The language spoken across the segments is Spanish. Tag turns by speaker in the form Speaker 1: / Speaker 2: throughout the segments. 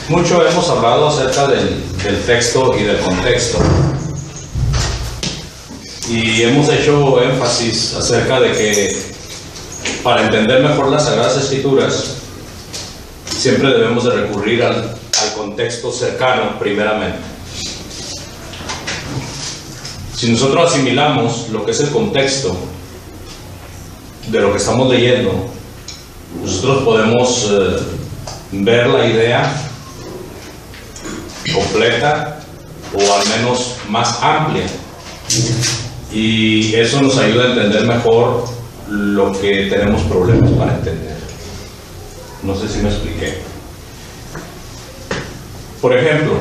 Speaker 1: Mucho hemos hablado acerca del texto y del contexto, y hemos hecho énfasis acerca de que para entender mejor las Sagradas Escrituras siempre debemos de recurrir al contexto cercano primeramente. Si nosotros asimilamos lo que es el contexto de lo que estamos leyendo, nosotros podemos ver la idea completa o al menos más amplia, y eso nos ayuda a entender mejor lo que tenemos problemas para entender. No sé si me expliqué. Por ejemplo,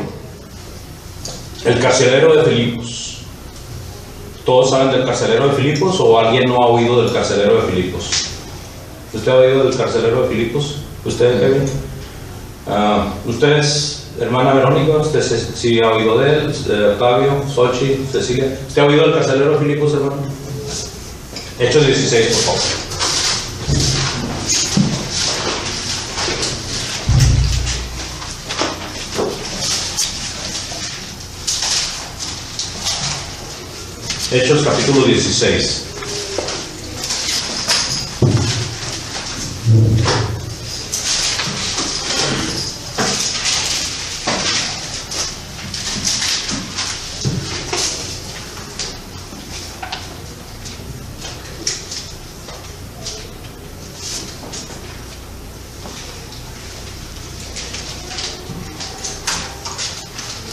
Speaker 1: el carcelero de Filipos. ¿Todos saben del carcelero de Filipos o alguien no ha oído del carcelero de Filipos? ¿Usted ha oído del carcelero de Filipos? ¿Usted, Kevin? ¿Ustedes, hermana Verónica, usted sí ha oído de él? Octavio, Xochitl, Cecilia, ¿usted ha oído del carcelero de Filipos, hermano? Hechos 16, por favor. Hechos capítulo 16.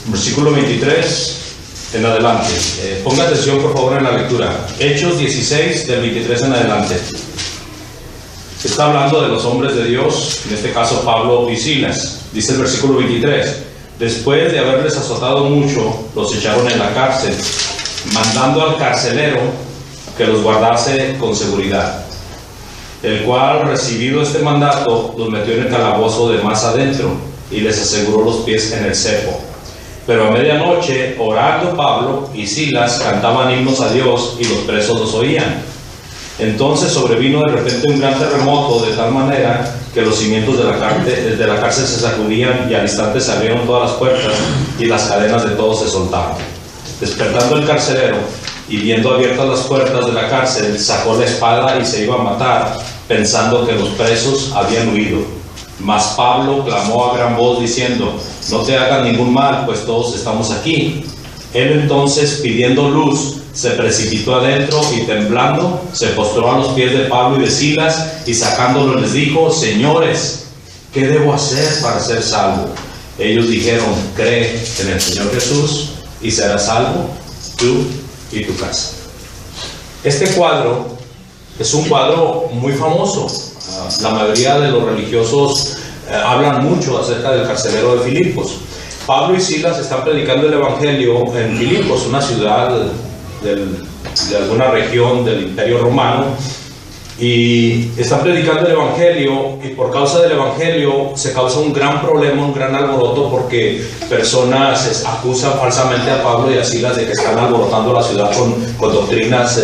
Speaker 1: Versículo 23 en adelante. Ponga atención por favor en la lectura. Hechos 16 del 23 en adelante. Está hablando de los hombres de Dios, en este caso Pablo y Silas. Dice el versículo 23: después de haberles azotado mucho, los echaron en la cárcel, mandando al carcelero que los guardase con seguridad, el cual, recibido este mandato, los metió en el calabozo de más adentro y les aseguró los pies en el cepo. Pero a medianoche, orando Pablo y Silas, cantaban himnos a Dios, y los presos los oían. Entonces sobrevino de repente un gran terremoto, de tal manera que los cimientos de la cárcel se sacudían, y al instante se abrieron todas las puertas, y las cadenas de todos se soltaron. Despertando el carcelero, y viendo abiertas las puertas de la cárcel, sacó la espada y se iba a matar, pensando que los presos habían huido. Mas Pablo clamó a gran voz diciendo: no te hagan ningún mal, pues todos estamos aquí. Él entonces, pidiendo luz, se precipitó adentro y temblando se postró a los pies de Pablo y de Silas, y sacándolo les dijo: señores, ¿qué debo hacer para ser salvo? Ellos dijeron: cree en el Señor Jesús y serás salvo, tú y tu casa. Este cuadro es un cuadro muy famoso. La mayoría de los religiosos hablan mucho acerca del carcelero de Filipos. Pablo y Silas están predicando el evangelio en Filipos, una ciudad de alguna región del Imperio Romano, y están predicando el evangelio, y por causa del evangelio se causa un gran problema, un gran alboroto, porque personas acusan falsamente a Pablo y a Silas de que están alborotando la ciudad con doctrinas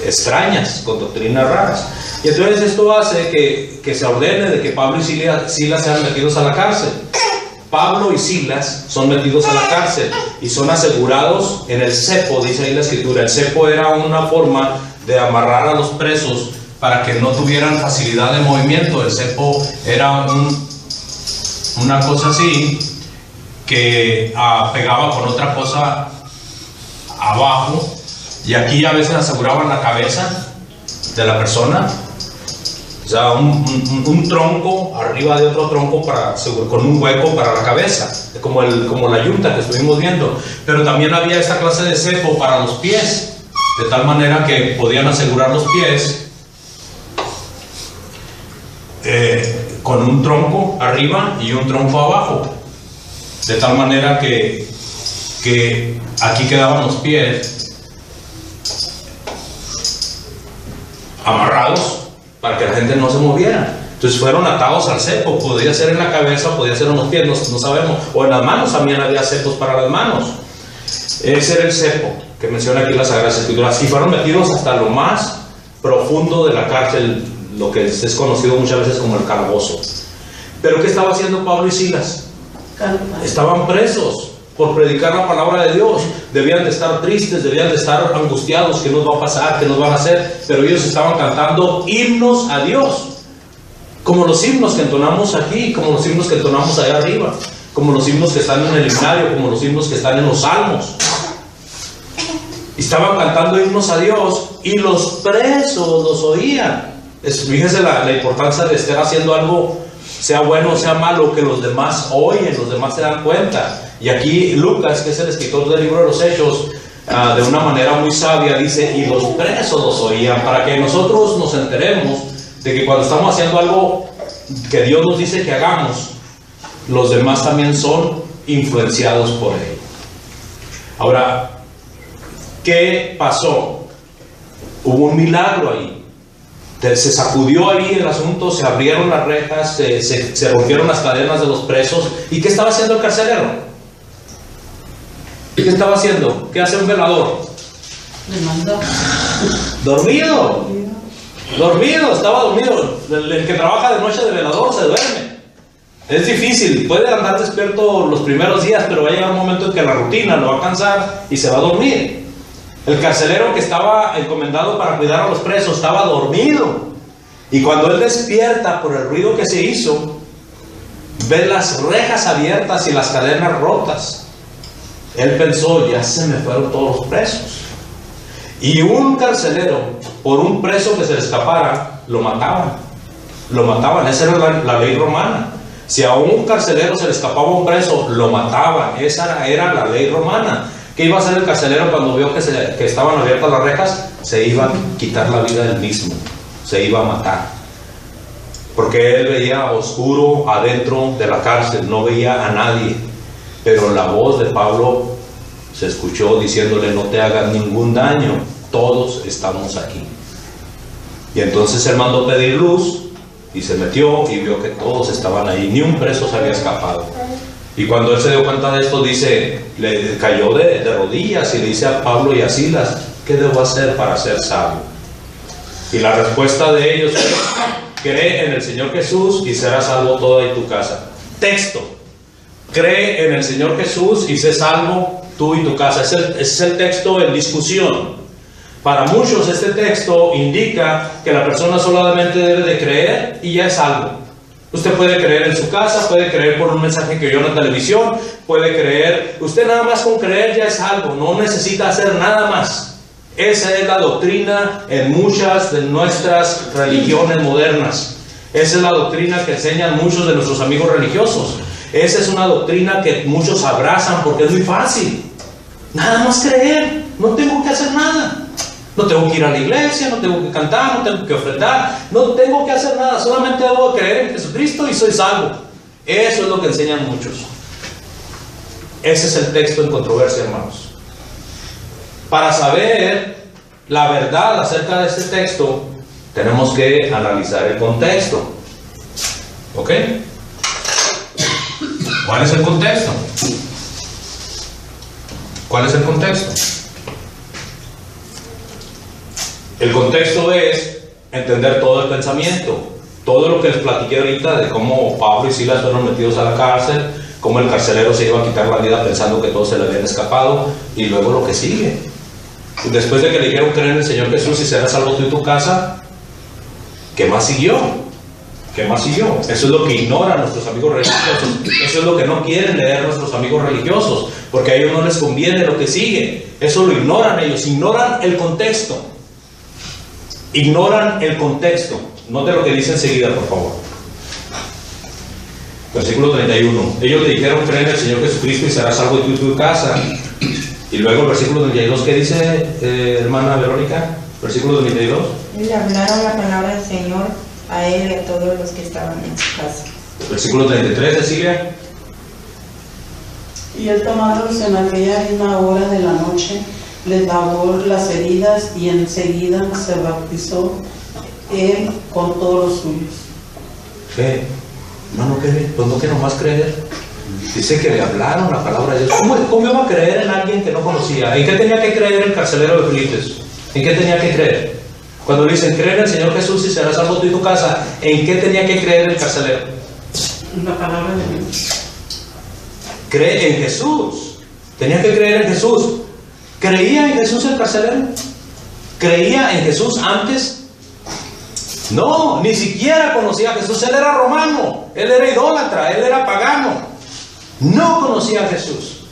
Speaker 1: extrañas, con doctrinas raras. Y entonces esto hace que se ordene de que Pablo y Silas sean metidos a la cárcel. Pablo y Silas son metidos a la cárcel y son asegurados en el cepo, dice ahí la escritura. El cepo era una forma de amarrar a los presos para que no tuvieran facilidad de movimiento. El cepo era una cosa así que pegaba con otra cosa abajo, y aquí a veces aseguraban la cabeza de la persona. O sea, un tronco arriba de otro tronco con un hueco para la cabeza, como la yunta que estuvimos viendo. Pero también había esta clase de cepo para los pies, de tal manera que podían asegurar los pies con un tronco arriba y un tronco abajo, de tal manera que aquí quedaban los pies amarrados para que la gente no se moviera. Entonces fueron atados al cepo. Podía ser en la cabeza, podía ser en los pies, no sabemos, o en las manos. También había cepos para las manos. Ese era el cepo que menciona aquí las Sagradas Escrituras, y fueron metidos hasta lo más profundo de la cárcel, lo que es conocido muchas veces como el calabozo. Pero ¿qué estaba haciendo Pablo y Silas? Estaban presos por predicar la palabra de Dios. Debían de estar tristes, debían de estar angustiados. ¿Qué nos va a pasar? ¿Qué nos van a hacer? Pero ellos estaban cantando himnos a Dios, como los himnos que entonamos aquí, como los himnos que entonamos allá arriba, como los himnos que están en el himnario, como los himnos que están en los salmos. Estaban cantando himnos a Dios y los presos los oían. Fíjese la importancia de estar haciendo algo, sea bueno o sea malo, que los demás oyen, los demás se dan cuenta. Y aquí Lucas, que es el escritor del libro de los Hechos, de una manera muy sabia dice, y los presos los oían, para que nosotros nos enteremos de que cuando estamos haciendo algo que Dios nos dice que hagamos, los demás también son influenciados por él. Ahora, ¿qué pasó? Hubo un milagro ahí. Se sacudió ahí el asunto, se abrieron las rejas, se rompieron las cadenas de los presos. ¿Y qué estaba haciendo el carcelero? ¿Qué estaba haciendo? ¿Qué hace un velador? Dormido. Estaba dormido. El que trabaja de noche de velador se duerme. Es difícil, puede andar despierto los primeros días, pero va a llegar un momento en que la rutina lo va a cansar y se va a dormir. El carcelero que estaba encomendado para cuidar a los presos estaba dormido. Y cuando él despierta por el ruido que se hizo, ve las rejas abiertas y las cadenas rotas. Él pensó, ya se me fueron todos los presos. Y un carcelero, por un preso que se le escapara, lo mataban. Lo mataban, esa era la ley romana. Si a un carcelero se le escapaba un preso, lo mataban. Esa era la ley romana. ¿Qué iba a hacer el carcelero cuando vio que estaban abiertas las rejas? Se iba a quitar la vida él mismo, se iba a matar, porque él veía oscuro adentro de la cárcel, no veía a nadie. Pero la voz de Pablo se escuchó diciéndole, no te hagas ningún daño, todos estamos aquí. Y entonces él mandó pedir luz y se metió y vio que todos estaban ahí, ni un preso se había escapado. Y cuando él se dio cuenta de esto, dice, le cayó de rodillas y le dice a Pablo y a Silas, ¿qué debo hacer para ser sabio? Y la respuesta de ellos fue, cree en el Señor Jesús y serás salvo toda y tu casa. Texto, cree en el Señor Jesús y sé salvo tú y tu casa. Ese es el texto en discusión. Para muchos este texto indica que la persona solamente debe de creer y ya es salvo. Usted puede creer en su casa, puede creer por un mensaje que oyó en la televisión, puede creer, usted nada más con creer ya es algo, no necesita hacer nada más. Esa es la doctrina en muchas de nuestras religiones modernas. Esa es la doctrina que enseñan muchos de nuestros amigos religiosos. Esa es una doctrina que muchos abrazan porque es muy fácil. Nada más creer, no tengo que hacer nada. No tengo que ir a la iglesia, no tengo que cantar, no tengo que ofrendar, no tengo que hacer nada, solamente debo creer en Jesucristo y soy salvo. Eso es lo que enseñan muchos. Ese es el texto en controversia, hermanos. Para saber la verdad acerca de este texto, tenemos que analizar el contexto. ¿Ok? ¿Cuál es el contexto? ¿Cuál es el contexto? El contexto es entender todo el pensamiento, todo lo que les platiqué ahorita de cómo Pablo y Silas fueron metidos a la cárcel, cómo el carcelero se iba a quitar la vida pensando que todos se le habían escapado, y luego lo que sigue. Después de que le dijeron creer en el Señor Jesús y serás salvo tú y tu casa, ¿qué más siguió? ¿Qué más siguió? Eso es lo que ignoran nuestros amigos religiosos. Eso es lo que no quieren leer nuestros amigos religiosos, porque a ellos no les conviene lo que sigue. Eso lo ignoran ellos, ignoran el contexto. Ignoran el contexto. Note lo que dice enseguida, por favor. Versículo 31. Ellos le dijeron creer en el Señor Jesucristo y serás salvo tú y tu casa. Y luego el versículo 32, ¿qué dice, hermana Verónica? Versículo 32.
Speaker 2: Y le hablaron la palabra del Señor a él y a todos los que estaban en su casa.
Speaker 1: Versículo 33, Cecilia.
Speaker 3: Y él tomándolos en aquella misma hora de la noche, les lavó las heridas y enseguida se bautizó él con todos los suyos.
Speaker 1: ¿Qué? Hermano, ¿qué? Pues no que nomás creer. Dice que le hablaron la palabra de Dios. ¿Cómo iba a creer en alguien que no conocía? ¿En qué tenía que creer el carcelero de Filipos? ¿En qué tenía que creer? Cuando le dicen, cree en el Señor Jesús y serás salvo tú y tu casa, ¿en qué tenía que creer el carcelero?
Speaker 3: La palabra de Dios.
Speaker 1: Cree en Jesús. Tenía que creer en Jesús. ¿Creía en Jesús el carcelero? ¿Creía en Jesús antes? No, ni siquiera conocía a Jesús. Él era romano, él era idólatra, él era pagano. No conocía a Jesús.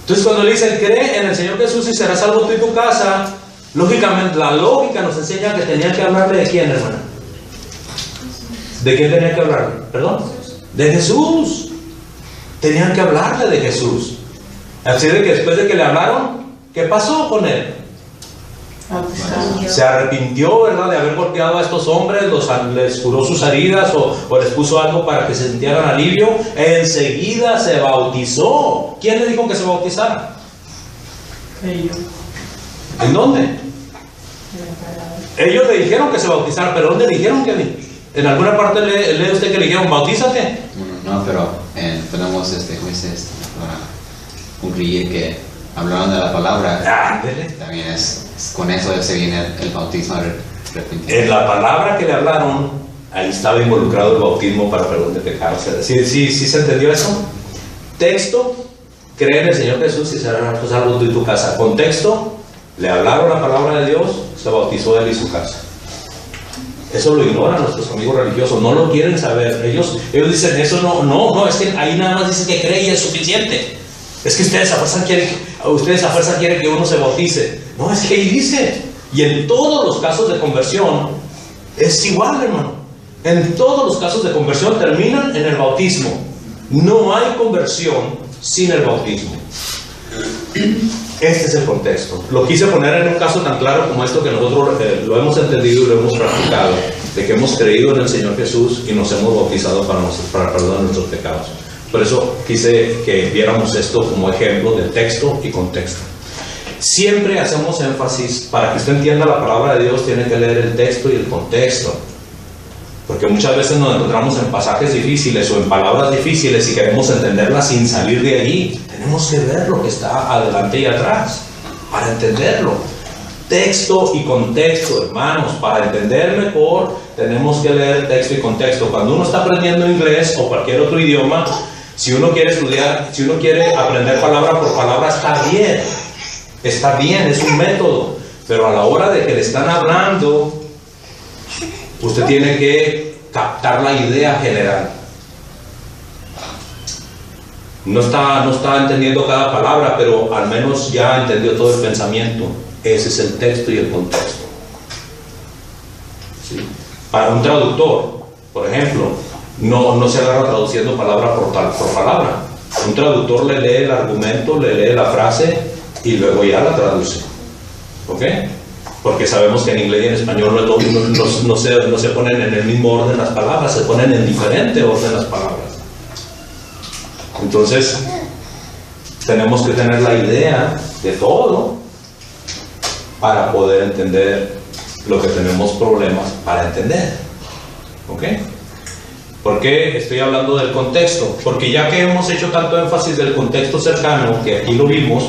Speaker 1: Entonces cuando le dicen, cree en el Señor Jesús y serás salvo tú y tu casa, lógicamente la lógica nos enseña que tenía que hablarle de quién, hermano. ¿De quién tenía que hablarle? ¿Perdón? De Jesús. Tenían que hablarle de Jesús. Así de que después de que le hablaron, ¿qué pasó con él? Se arrepintió, ¿verdad?, de haber golpeado a estos hombres, les curó sus heridas o les puso algo para que se sintieran alivio. Enseguida se bautizó. ¿Quién le dijo que se bautizara?
Speaker 3: Ellos.
Speaker 1: ¿En dónde? Ellos le dijeron que se bautizara, pero ¿dónde dijeron que? ¿En alguna parte lee usted que le dijeron bautízate?
Speaker 4: No, pero tenemos jueces para concluir que hablaron de la palabra. También con eso se viene el bautismo arrepentimiento.
Speaker 1: En la palabra que le hablaron, ahí estaba involucrado el bautismo para perdón de pecados. ¿Sí se entendió eso? Texto, cree en el Señor Jesús y serás salvo tú y tu casa. Contexto, le hablaron la palabra de Dios, se bautizó él y su casa. Eso lo ignoran nuestros amigos religiosos, no lo quieren saber. Ellos dicen, eso no, es que ahí nada más dicen que cree y es suficiente. Es que ustedes a fuerza quieren que uno se bautice. No, es que ahí dice. Y en todos los casos de conversión es igual, hermano. En todos los casos de conversión terminan en el bautismo. No hay conversión sin el bautismo. Este es el contexto. Lo quise poner en un caso tan claro como esto, que nosotros lo hemos entendido y lo hemos practicado, de que hemos creído en el Señor Jesús y nos hemos bautizado para perdón de nuestros pecados. Por eso quise que viéramos esto como ejemplo de texto y contexto. Siempre hacemos énfasis, para que usted entienda la palabra de Dios, tiene que leer el texto y el contexto. Porque muchas veces nos encontramos en pasajes difíciles o en palabras difíciles y queremos entenderlas sin salir de allí. Tenemos que ver lo que está adelante y atrás para entenderlo. Texto y contexto, hermanos. Para entender mejor tenemos que leer texto y contexto. Cuando uno está aprendiendo inglés o cualquier otro idioma, si uno quiere estudiar, si uno quiere aprender palabra por palabra, está bien, es un método. Pero a la hora de que le están hablando, usted tiene que captar la idea general. No está entendiendo cada palabra, pero al menos ya entendió todo el pensamiento. Ese es el texto y el contexto. ¿Sí? Para un traductor, por ejemplo, no se agarra traduciendo palabra por palabra. Un traductor le lee el argumento, le lee la frase y luego ya la traduce. ¿Ok? Porque sabemos que en inglés y en español no se ponen en el mismo orden las palabras, se ponen en diferente orden las palabras. Entonces, tenemos que tener la idea de todo para poder entender lo que tenemos problemas para entender. ¿Ok? ¿Por qué estoy hablando del contexto? Porque ya que hemos hecho tanto énfasis del contexto cercano, que aquí lo vimos,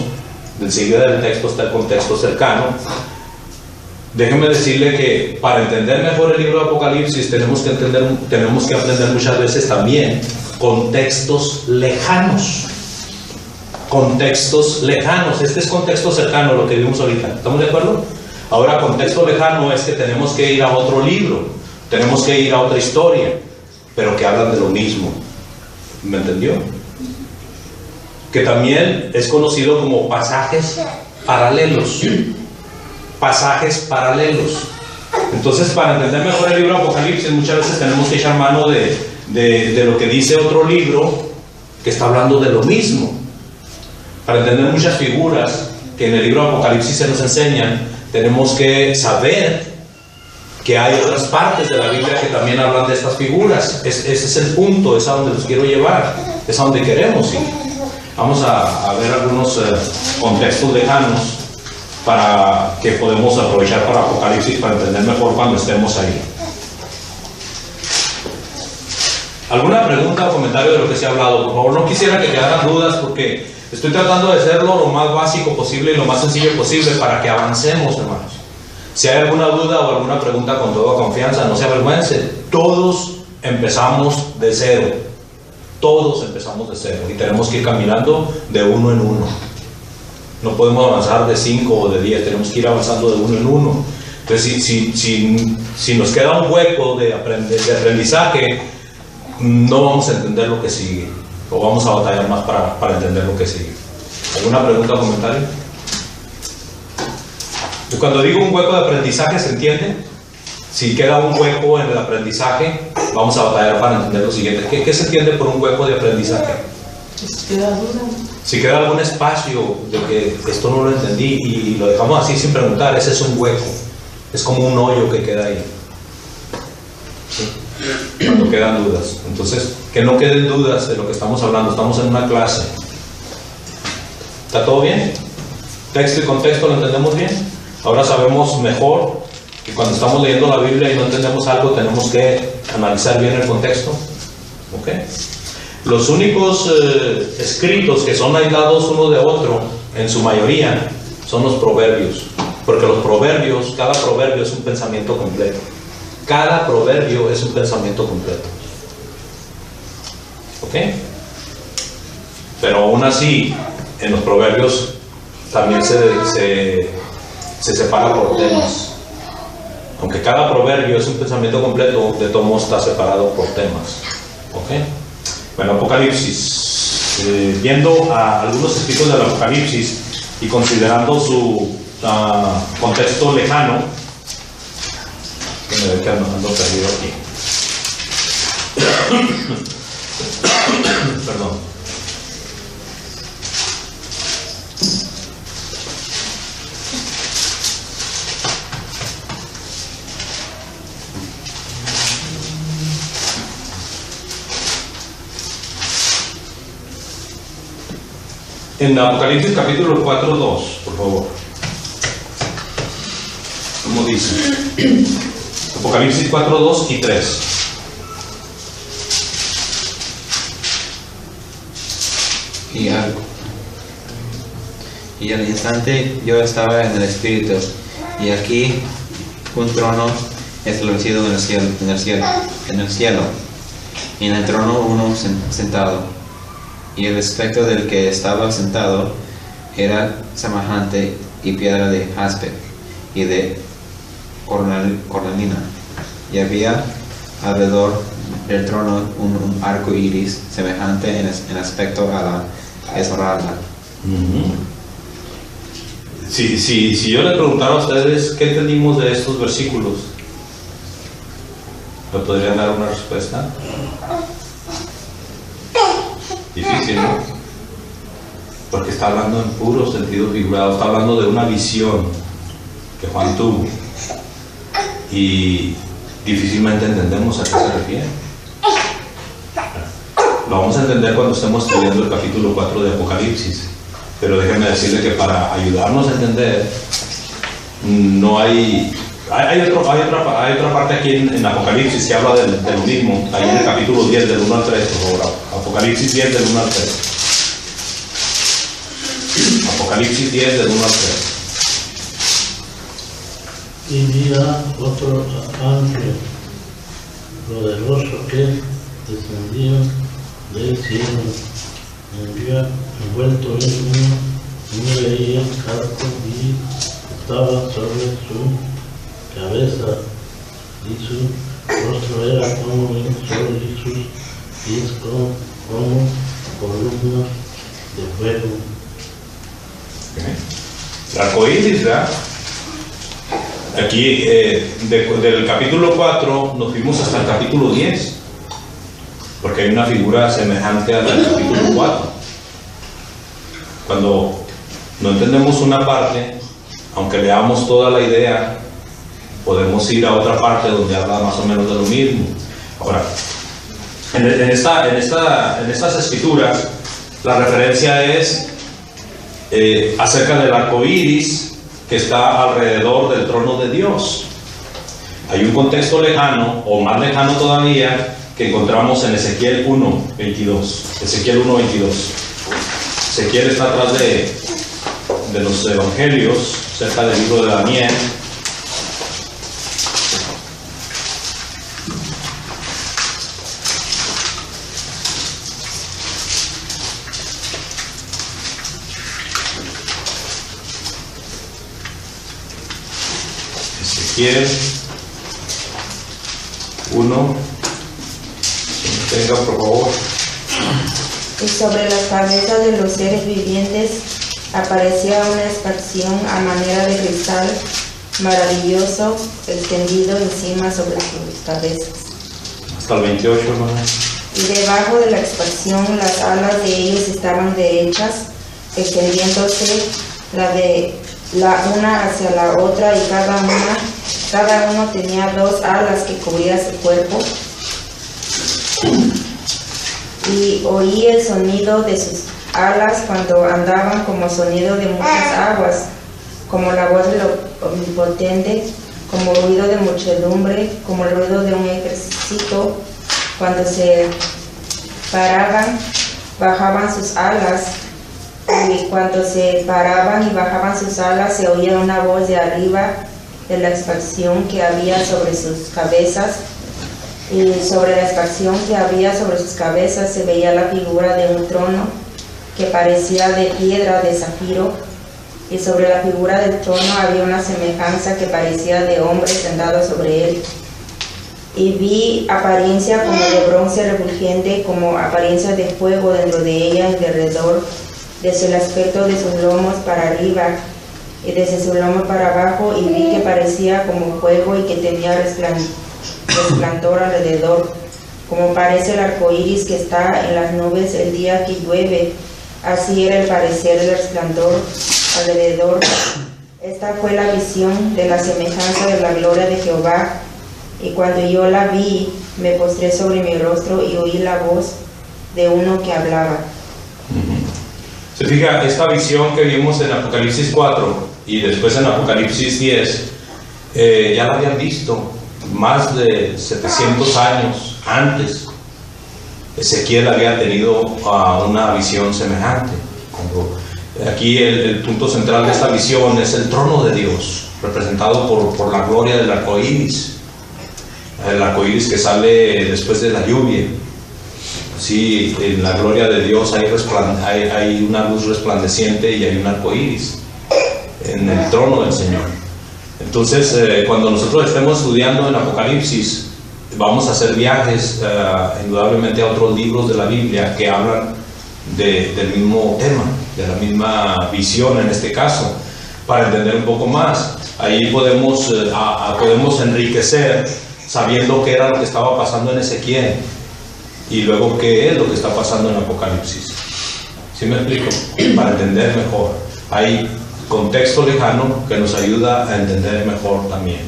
Speaker 1: enseguida del texto está el contexto cercano. Déjenme decirle que para entender mejor el libro de Apocalipsis tenemos que aprender muchas veces también contextos lejanos. Contextos lejanos. Este es contexto cercano, lo que vimos ahorita. ¿Estamos de acuerdo? Ahora, contexto lejano es que tenemos que ir a otro libro, tenemos que ir a otra historia, pero que hablan de lo mismo. ¿Me entendió? Que también es conocido como pasajes paralelos. Pasajes paralelos. Entonces, para entender mejor el libro de Apocalipsis, muchas veces tenemos que echar mano de lo que dice otro libro que está hablando de lo mismo. Para entender muchas figuras que en el libro de Apocalipsis se nos enseñan, tenemos que saber que hay otras partes de la Biblia que también hablan de estas figuras. Ese es el punto, es a donde los quiero llevar, es a donde queremos ir. Vamos a ver algunos contextos lejanos para que podamos aprovechar para Apocalipsis para entender mejor cuando estemos ahí. ¿Alguna pregunta o comentario de lo que se ha hablado? Por favor, no quisiera que quedaran dudas porque estoy tratando de hacerlo lo más básico posible y lo más sencillo posible para que avancemos, hermanos. Si hay alguna duda o alguna pregunta, con toda confianza, no se avergüence. Todos empezamos de cero. Todos empezamos de cero y tenemos que ir caminando de uno en uno. No podemos avanzar de 5 o de 10, tenemos que ir avanzando de uno en uno. Entonces, si nos queda un hueco de aprendizaje, no vamos a entender lo que sigue, o vamos a batallar más para entender lo que sigue. ¿Alguna pregunta o comentario? Y cuando digo un hueco de aprendizaje, ¿se entiende? Si queda un hueco en el aprendizaje, vamos a batallar para entender lo siguiente. ¿Qué se entiende por un hueco de aprendizaje? Si queda algún espacio de que esto no lo entendí y lo dejamos así sin preguntar, ese es un hueco. Es como un hoyo que queda ahí. ¿Sí? Cuando quedan dudas. Entonces, que no queden dudas de lo que estamos hablando. Estamos en una clase. ¿Está todo bien? ¿Texto y contexto lo entendemos bien? Ahora sabemos mejor que cuando estamos leyendo la Biblia y no entendemos algo, tenemos que analizar bien el contexto. ¿Ok? Los únicos escritos que son aislados uno de otro, en su mayoría, son los proverbios. Porque los proverbios, cada proverbio es un pensamiento completo. Cada proverbio es un pensamiento completo. ¿Ok? Pero aún así, en los proverbios también se separa por temas. Aunque cada proverbio es un pensamiento completo, de todo modo está separado por temas. ¿Ok? Bueno, Apocalipsis. Viendo a algunos escritos del Apocalipsis y considerando su contexto lejano, que me ve que ando perdido aquí. Perdón. En Apocalipsis capítulo 4:2, por favor. ¿Cómo dice? Apocalipsis 4:2 y 3.
Speaker 5: Y al instante yo estaba en el Espíritu, y aquí un trono establecido en el cielo, y en el trono uno sentado, y el aspecto del que estaba sentado era semejante y piedra de jaspe y de cornalina, y había alrededor del trono un arco iris semejante en aspecto a la esmeralda.
Speaker 1: Si yo le preguntara a ustedes qué entendimos de estos versículos, ¿me podrían dar una respuesta? Difícil, ¿no? Porque está hablando en puro sentido figurado, está hablando de una visión que Juan tuvo y difícilmente entendemos a qué se refiere. Lo vamos a entender cuando estemos estudiando el capítulo 4 de Apocalipsis, pero déjenme decirle que para ayudarnos a entender, no hay otra parte aquí en Apocalipsis que habla de lo mismo, ahí en el capítulo 10 del 1 al 3, por favor. Apocalipsis 10 del 1 al 3. Apocalipsis 10 del 1 al 3.
Speaker 6: Y vi a otro ángel poderoso que descendía del cielo, envuelto en una leía arco, y estaba sobre su cabeza, y su rostro era como el sol, y sus pies como columnas de fuego.
Speaker 1: El arcoíris, ¿verdad? Aquí del capítulo 4 nos fuimos hasta el capítulo 10, porque hay una figura semejante a la del capítulo 4. Cuando no entendemos una parte, aunque leamos toda la idea, podemos ir a otra parte donde habla más o menos de lo mismo. Ahora, en estas escrituras, la referencia es acerca del arco iris que está alrededor del trono de Dios. Hay un contexto lejano, o más lejano todavía, que encontramos en Ezequiel 1:22. Ezequiel 1:22. Ezequiel está atrás de los evangelios, cerca del libro de Daniel. Ezequiel 1. Venga, por favor.
Speaker 2: Y sobre las cabezas de los seres vivientes aparecía una esparción a manera de cristal maravilloso extendido encima sobre sus cabezas.
Speaker 1: Hasta el 28, hermano.
Speaker 2: Y debajo de la expansión las alas de ellos estaban derechas, extendiéndose la una hacia la otra, y cada uno tenía 2 alas que cubrían su cuerpo. Y oí el sonido de sus alas cuando andaban, como sonido de muchas aguas, como la voz del Omnipotente, como ruido de muchedumbre, como el ruido de un ejército. Cuando se paraban, bajaban sus alas, y cuando se paraban y bajaban sus alas, se oía una voz de arriba de la expansión que había sobre sus cabezas, y sobre la expansión que había sobre sus cabezas se veía la figura de un trono que parecía de piedra de zafiro, y sobre la figura del trono había una semejanza que parecía de hombre sentado sobre él. Y vi apariencia como de bronce refulgente, como apariencia de fuego dentro de ella y alrededor, desde el aspecto de sus lomos para arriba y desde su lomo para abajo, y vi que parecía como fuego y que tenía resplandor alrededor, como parece el arco iris que está en las nubes el día que llueve. Así era el parecer del resplandor alrededor. Esta fue la visión de la semejanza de la gloria de Jehová. Y cuando yo la vi, me postré sobre mi rostro y oí la voz de uno que hablaba.
Speaker 1: Se fija, esta visión que vimos en Apocalipsis 4 y después en Apocalipsis 10, ya la habían visto más de 700 años antes. Ezequiel había tenido una visión semejante. Aquí el punto central de esta visión es el trono de Dios, representado por la gloria del arco iris. El arco iris que sale después de la lluvia. Sí, en la gloria de Dios hay una luz resplandeciente y hay un arco iris en el trono del Señor. Entonces, cuando nosotros estemos estudiando en Apocalipsis, vamos a hacer viajes indudablemente a otros libros de la Biblia que hablan del mismo tema, de la misma visión en este caso, para entender un poco más. Ahí podemos enriquecer sabiendo qué era lo que estaba pasando en Ezequiel y luego qué es lo que está pasando en Apocalipsis. ¿Sí me explico? Para entender mejor. Hay contexto lejano que nos ayuda a entender mejor también.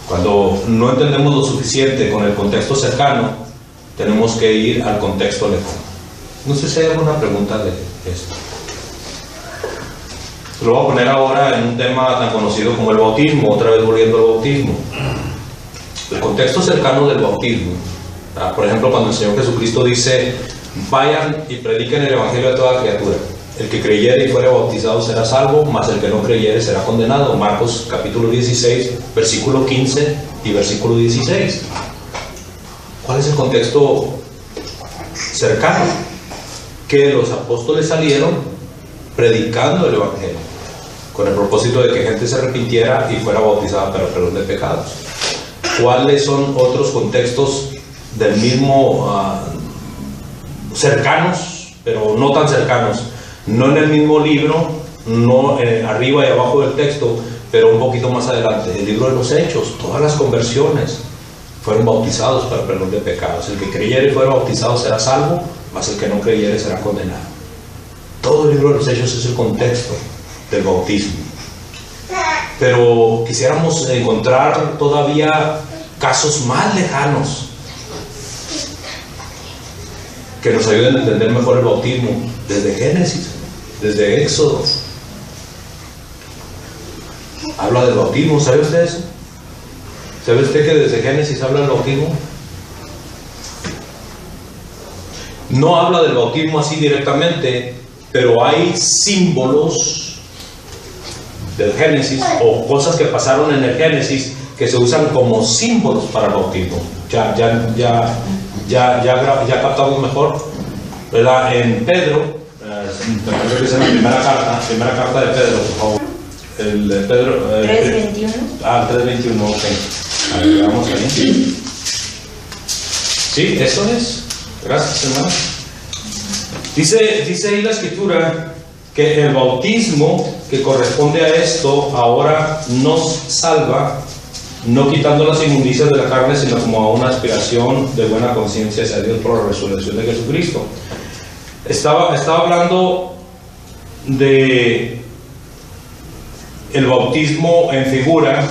Speaker 1: Cuando no entendemos lo suficiente con el contexto cercano, tenemos que ir al contexto lejano. No sé si hay alguna pregunta de esto. Lo voy a poner ahora en un tema tan conocido como el bautismo, otra vez volviendo al bautismo. El contexto cercano del bautismo. Por ejemplo, cuando el Señor Jesucristo dice: vayan y prediquen el evangelio a toda criatura. El que creyere y fuere bautizado será salvo, mas el que no creyere será condenado. Marcos capítulo 16, versículo 15 y versículo 16. ¿Cuál es el contexto cercano? Que los apóstoles salieron predicando el evangelio con el propósito de que gente se arrepintiera y fuera bautizada para el perdón de pecados. ¿Cuáles son otros contextos del mismo cercanos, pero no tan cercanos? No en el mismo libro, no arriba y abajo del texto, pero un poquito más adelante. El libro de los Hechos, todas las conversiones fueron bautizados para el perdón de pecados. El que creyere y fuera bautizado será salvo, mas el que no creyere será condenado. Todo el libro de los Hechos es el contexto del bautismo. Pero quisiéramos encontrar todavía casos más lejanos que nos ayuden a entender mejor el bautismo, desde Génesis, desde Éxodo. Habla del bautismo, ¿sabe usted eso? ¿Sabe usted que desde Génesis habla del bautismo? No habla del bautismo así directamente, pero hay símbolos del Génesis o cosas que pasaron en el Génesis que se usan como símbolos para el bautismo. Ya captamos mejor, ¿verdad? En Pedro, creo que es en la primera carta de Pedro, por favor. El de Pedro.
Speaker 2: 3:21.
Speaker 1: Ah, el 3:21, ok. A ver, vamos ahí. Sí, eso es. Gracias, hermano. Dice ahí la escritura que el bautismo que corresponde a esto ahora nos salva, no quitando las inmundicias de la carne, sino como a una aspiración de buena conciencia hacia Dios por la resurrección de Jesucristo. Estaba hablando de el bautismo en figura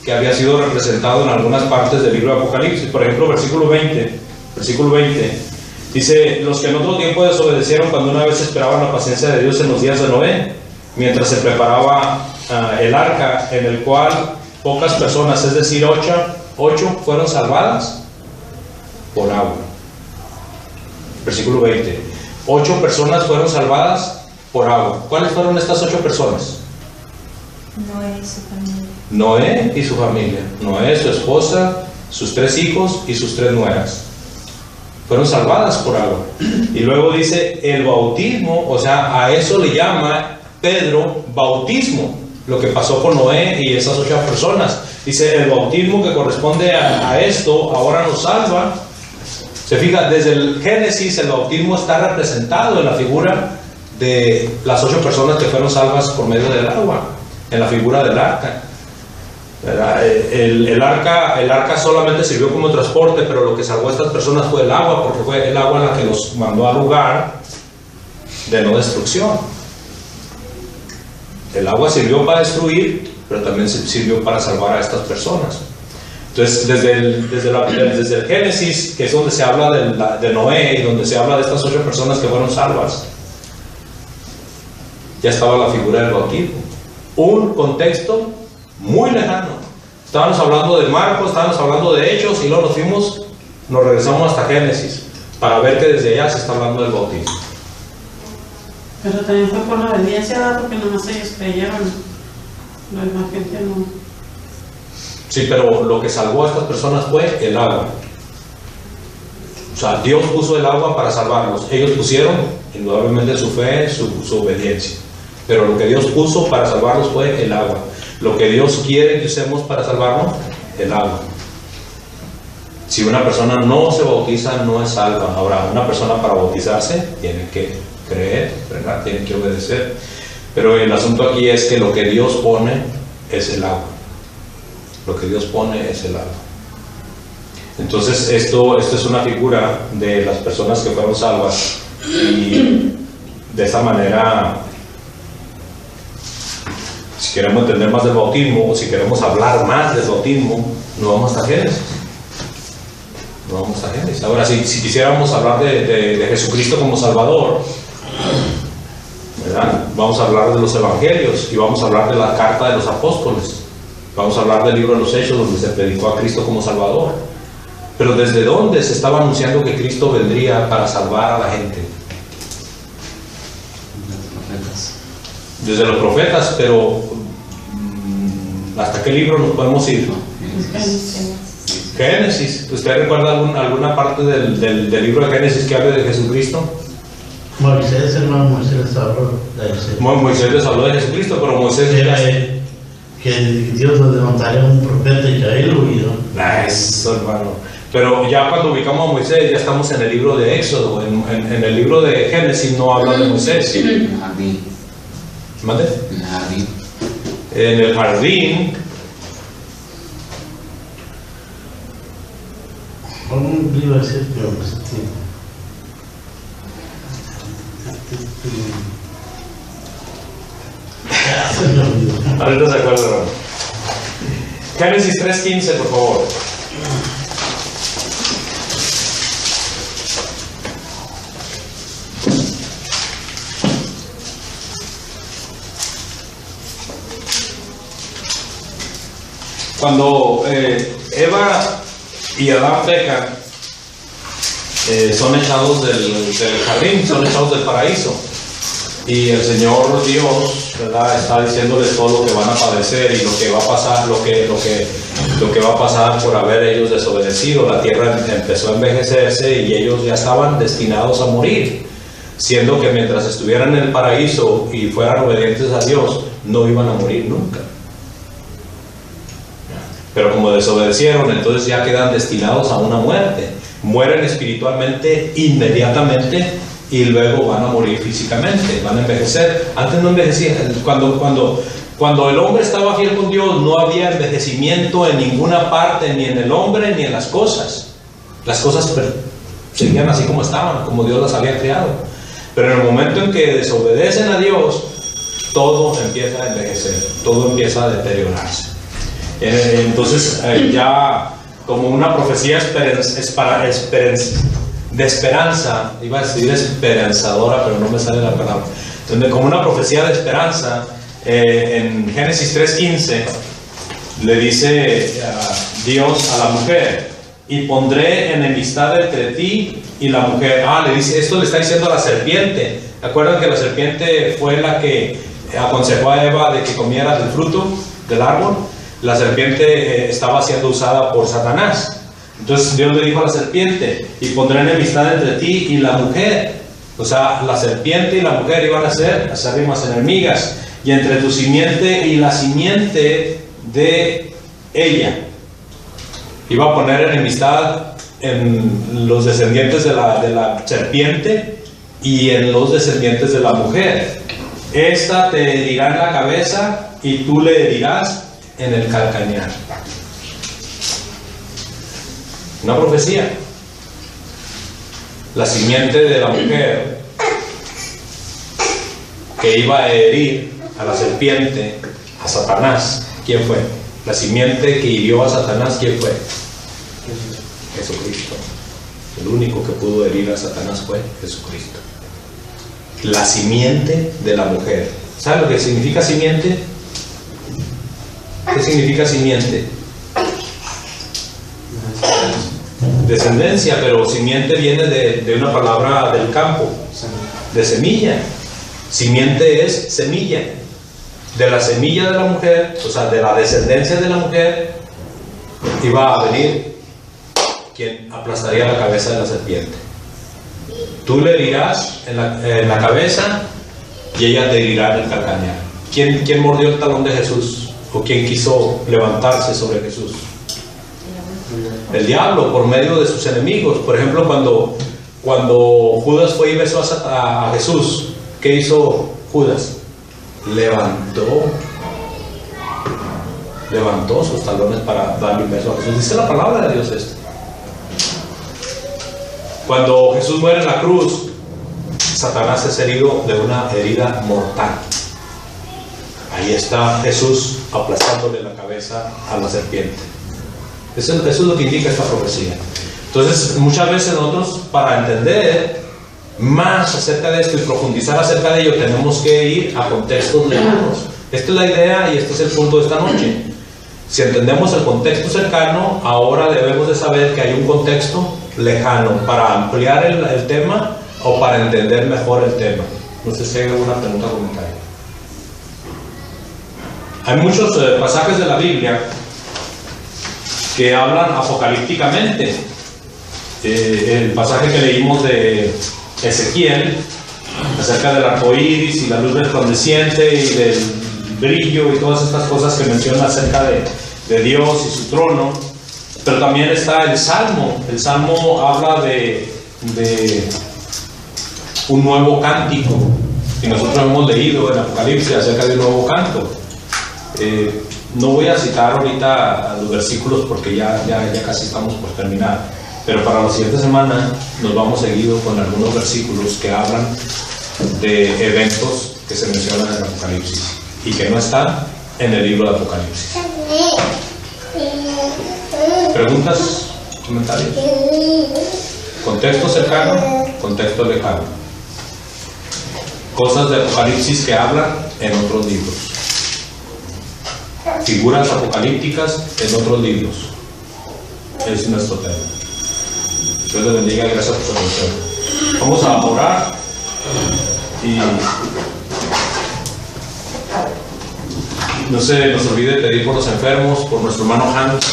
Speaker 1: que había sido representado en algunas partes del libro de Apocalipsis. Por ejemplo, versículo 20 dice: los que en otro tiempo desobedecieron cuando una vez esperaban la paciencia de Dios en los días de Noé, mientras se preparaba el arca, en el cual pocas personas, es decir, 8 fueron salvadas por agua. Versículo 20: 8 personas fueron salvadas por agua. ¿Cuáles fueron estas 8 personas?
Speaker 2: Noé y su familia.
Speaker 1: Noé y su familia. Noé, su esposa, sus 3 hijos y sus 3 nueras. Fueron salvadas por agua. Y luego dice el bautismo, o sea, a eso le llama Pedro bautismo, lo que pasó con Noé y esas 8 personas. Dice el bautismo que corresponde a esto ahora nos salva. Se fija, desde el Génesis el bautismo está representado en la figura de las 8 personas que fueron salvas por medio del agua, en la figura del arca. El arca solamente sirvió como transporte, pero lo que salvó a estas personas fue el agua, porque fue el agua la que los mandó al lugar de no destrucción. El agua sirvió para destruir, pero también sirvió para salvar a estas personas. Entonces, desde el Génesis, que es donde se habla de Noé y donde se habla de estas 8 personas que fueron salvas, ya estaba la figura del bautismo. Un contexto muy lejano. Estábamos hablando de Marcos, estábamos hablando de Hechos, y luego nos regresamos hasta Génesis para ver que desde allá se está hablando del bautismo.
Speaker 3: Pero también fue por la obediencia, porque nomás ellos creyeron. La demás gente no.
Speaker 1: Sí, pero lo que salvó a estas personas fue el agua. O sea, Dios puso el agua para salvarlos. Ellos pusieron indudablemente su fe, su obediencia. Pero lo que Dios puso para salvarlos fue el agua. Lo que Dios quiere que usemos para salvarnos, el agua. Si una persona no se bautiza, no es salva. Ahora, una persona para bautizarse tiene que creer, ¿verdad? Tiene que obedecer. Pero el asunto aquí es que lo que Dios pone es el agua. Lo que Dios pone es el agua. Entonces, esto es una figura de las personas que fueron salvas, y de esa manera, si queremos entender más del bautismo, o si queremos hablar más del bautismo, no vamos a Génesis. No vamos a Génesis. Ahora, si quisiéramos hablar de Jesucristo como Salvador, ¿verdad? Vamos a hablar de los evangelios, y vamos a hablar de la carta de los apóstoles. Vamos a hablar del libro de los Hechos, donde se predicó a Cristo como Salvador. Pero ¿desde dónde se estaba anunciando que Cristo vendría para salvar a la gente? Desde los profetas, pero ¿hasta qué libro nos podemos ir? Génesis. ¿Usted recuerda alguna parte del libro de Génesis que hable de Jesucristo?
Speaker 6: Moisés, hermano, Moisés habló de Jesucristo.
Speaker 1: Moisés les habló de Jesucristo, pero Moisés
Speaker 6: que Dios nos levantaría un profeta y que ahí lo huyeron.
Speaker 1: Eso, hermano. Pero ya cuando ubicamos a Moisés, ya estamos en el libro de Éxodo. En el libro de Génesis no habla de Moisés.
Speaker 4: En el jardín.
Speaker 1: ¿Mande?
Speaker 4: En el jardín.
Speaker 1: En el jardín.
Speaker 6: Un libro así, pero
Speaker 1: ahorita se acuerda, hermano. Génesis 3:15, por favor. Cuando Eva y Adán pecan, son echados del jardín, son echados del paraíso. Y el Señor Dios, ¿verdad?, está diciéndoles todo lo que van a padecer y lo que va a pasar, lo que va a pasar por haber ellos desobedecido. La tierra empezó a envejecerse y ellos ya estaban destinados a morir, siendo que mientras estuvieran en el paraíso y fueran obedientes a Dios, no iban a morir nunca. Pero como desobedecieron, entonces ya quedan destinados a una muerte. Mueren espiritualmente inmediatamente y luego van a morir físicamente, van a envejecer. Antes no envejecían. Cuando el hombre estaba fiel con Dios, no había envejecimiento en ninguna parte, ni en el hombre ni en las cosas. Las cosas seguían así como estaban, como Dios las había creado. Pero en el momento en que desobedecen a Dios, todo empieza a envejecer, todo empieza a deteriorarse. Entonces ya como una profecía de esperanza, iba a decir esperanzadora, pero no me sale la palabra. Entonces, como una profecía de esperanza, en Génesis 3:15 le dice Dios a la mujer: y pondré enemistad entre ti y la mujer. Le dice, esto le está diciendo a la serpiente. ¿Acuerdan que la serpiente fue la que aconsejó a Eva de que comiera del fruto del árbol? La serpiente estaba siendo usada por Satanás. Entonces Dios le dijo a la serpiente: y pondré enemistad entre ti y la mujer. O sea, la serpiente y la mujer iban a ser acérrimas enemigas, y entre tu simiente y la simiente de ella iba a poner enemistad en los descendientes de la serpiente y en los descendientes de la mujer. Esta te herirá en la cabeza y tú le herirás en el calcañar. Una profecía. La simiente de la mujer que iba a herir a la serpiente, a Satanás. ¿Quién fue? La simiente que hirió a Satanás, ¿quién fue? Jesucristo. El único que pudo herir a Satanás fue Jesucristo. La simiente de la mujer. ¿Sabe lo que significa simiente? ¿Qué significa simiente? Descendencia, pero simiente viene de una palabra del campo, de semilla. Simiente es semilla. De la semilla de la mujer, o sea, de la descendencia de la mujer, iba a venir quien aplastaría la cabeza de la serpiente. Tú le herirás en la cabeza y ella te herirá en el calcañar. ¿Quién mordió el talón de Jesús? ¿O quién quiso levantarse sobre Jesús? El diablo, por medio de sus enemigos. Por ejemplo, cuando Judas fue y besó a Jesús, ¿qué hizo Judas? Levantó sus talones para darle un beso a Jesús. Dice la palabra de Dios esto. Cuando Jesús muere en la cruz, Satanás es herido de una herida mortal. Ahí está Jesús aplastándole la cabeza a la serpiente. Eso es lo que indica esta profecía. Entonces, muchas veces nosotros, para entender más acerca de esto y profundizar acerca de ello, tenemos que ir a contextos lejanos. Esta es la idea y este es el punto de esta noche. Si entendemos el contexto cercano, ahora debemos de saber que hay un contexto lejano para ampliar el tema o para entender mejor el tema. No sé si hay alguna pregunta o comentario. Hay muchos pasajes de la Biblia que hablan apocalípticamente. El pasaje que leímos de Ezequiel acerca del arco iris y la luz resplandeciente y del brillo y todas estas cosas que menciona acerca de Dios y su trono. Pero también está el Salmo. El Salmo habla de un nuevo cántico, y nosotros hemos leído en Apocalipsis acerca de un nuevo canto. No voy a citar ahorita los versículos porque ya casi estamos por terminar, pero para la siguiente semana nos vamos seguido con algunos versículos que hablan de eventos que se mencionan en Apocalipsis y que no están en el libro de Apocalipsis. ¿Preguntas? ¿Comentarios? Contexto cercano, contexto lejano. Cosas de Apocalipsis que hablan en otros libros. Figuras apocalípticas en otros libros. Es nuestro tema. Dios les bendiga, gracias por su atención. Vamos a orar y no se nos olvide pedir por los enfermos, por nuestro hermano Hans,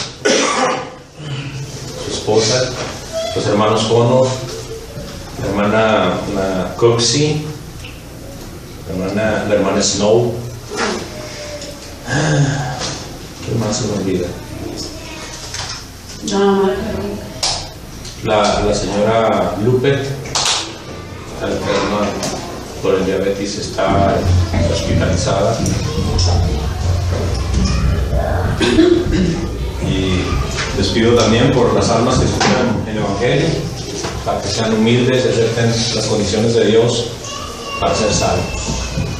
Speaker 1: su esposa, los hermanos Connor, la hermana Coxie, la hermana Snow, ¿Qué más se me olvida?
Speaker 3: No,
Speaker 1: La señora Lupe está enferma por el diabetes, está hospitalizada. Y les pido también por las almas que escuchan el Evangelio, para que sean humildes y acepten las condiciones de Dios para ser salvos.